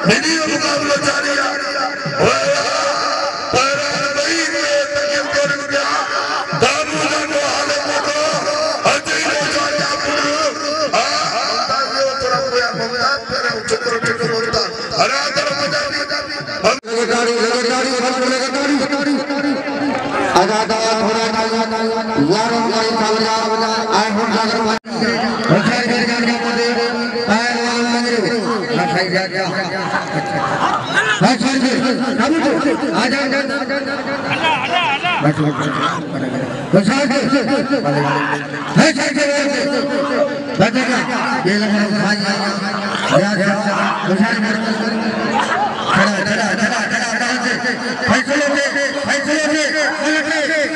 video मुकाबला जारी है पैरान भाई ने तकिल कर गया दारू दारू हाले को अजय लो जाया पुरु आ ये थोड़ा कोया ममता तेरे चक्कर चक्कर होता हरा दर मजा लगातारी आजाद थोड़ा यारों का कावला आए हो जाकर अच्छा कर पड़े आए अच्छा जा जा अच्छा आजा बस अच्छा बचेगा ये लगा भाई या फैसले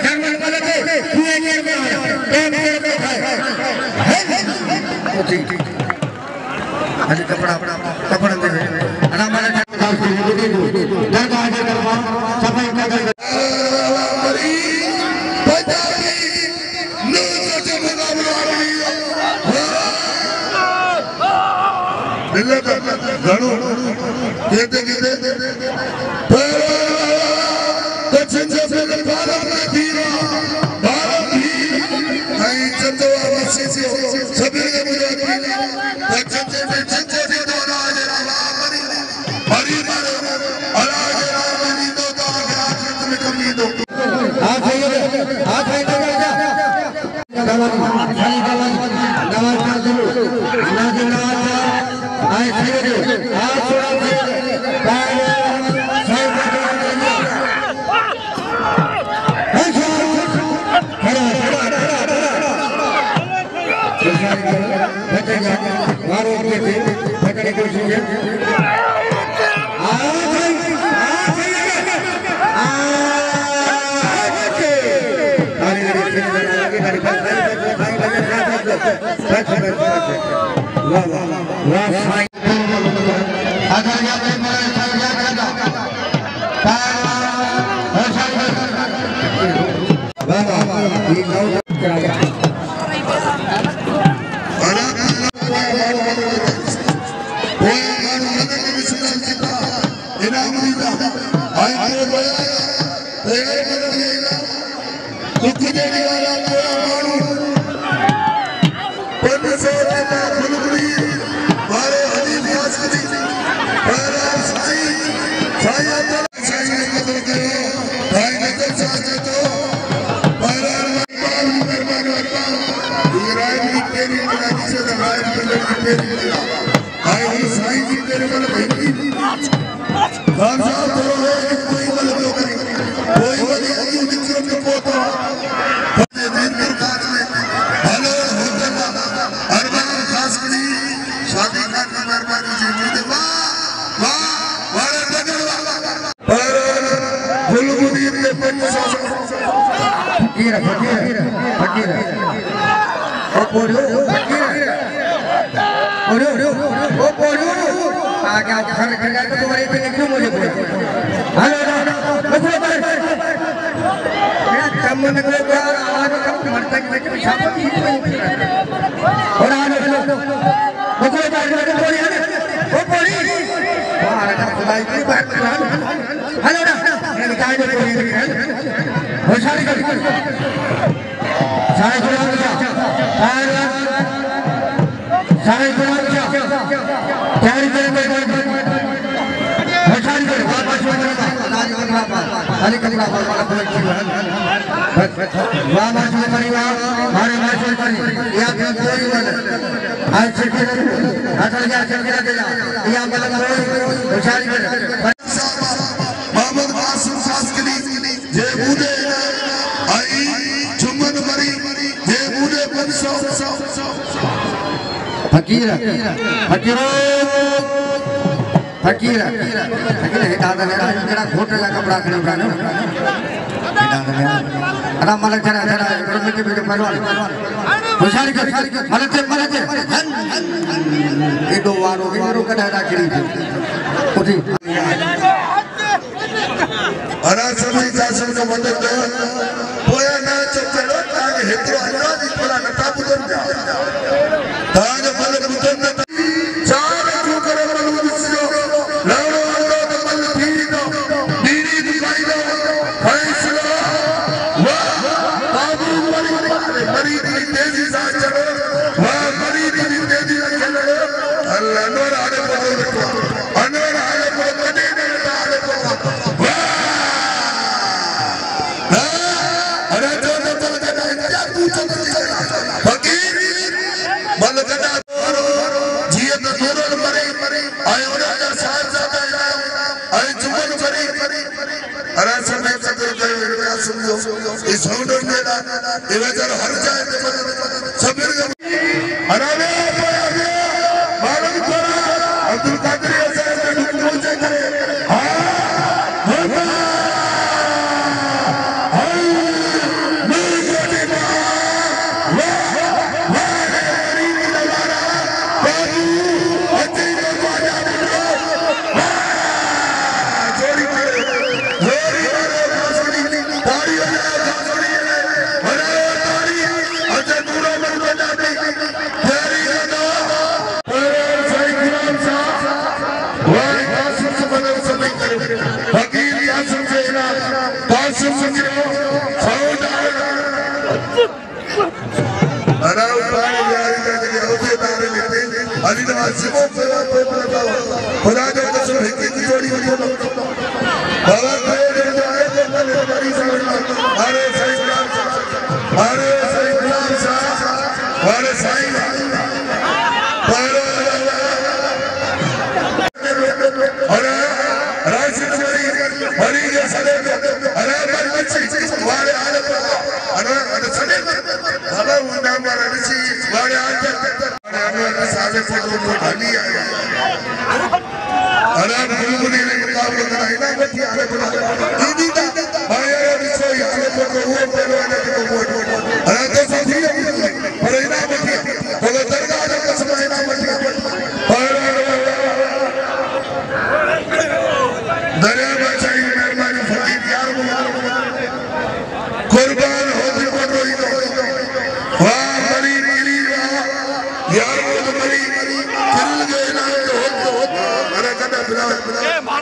जर्मन मलके पूरे में अरे कपड़ा कपड़ा दे अना माला दरगाह आगे करवा सफाई कर मरी पंजाबी न्यूज़ के मुकाबला दिल का घणो कहते दक्षिण से भारत में धीरा भारत भी नहीं चंदवा मस्जिद से सभी के मुझे दक्षिण से चिंचे दो राज रामारी हरी मारे अराज रामारी दो दाग में कमी दो हाथ है दवाई खाली दवाई कर दो नाज़िला आए थे हाथ छोड़ा फकीर फकीर फकीर फकीर हेटा दे जरा घोटे का कपड़ा खड़े उठाने हेटा दे अरे मलक जरा जरा मिट्टी पे पहलवान होशियारी कर मलक ये दो वारो वारो का डायरा खड़ी उठी अरे सभी शासन का मदद होया ना चलो ताकि हेतरो अंदाज इतना नटा पुदर जा ताज मलक मुतन चार जो करे मलक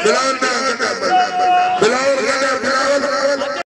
Bilal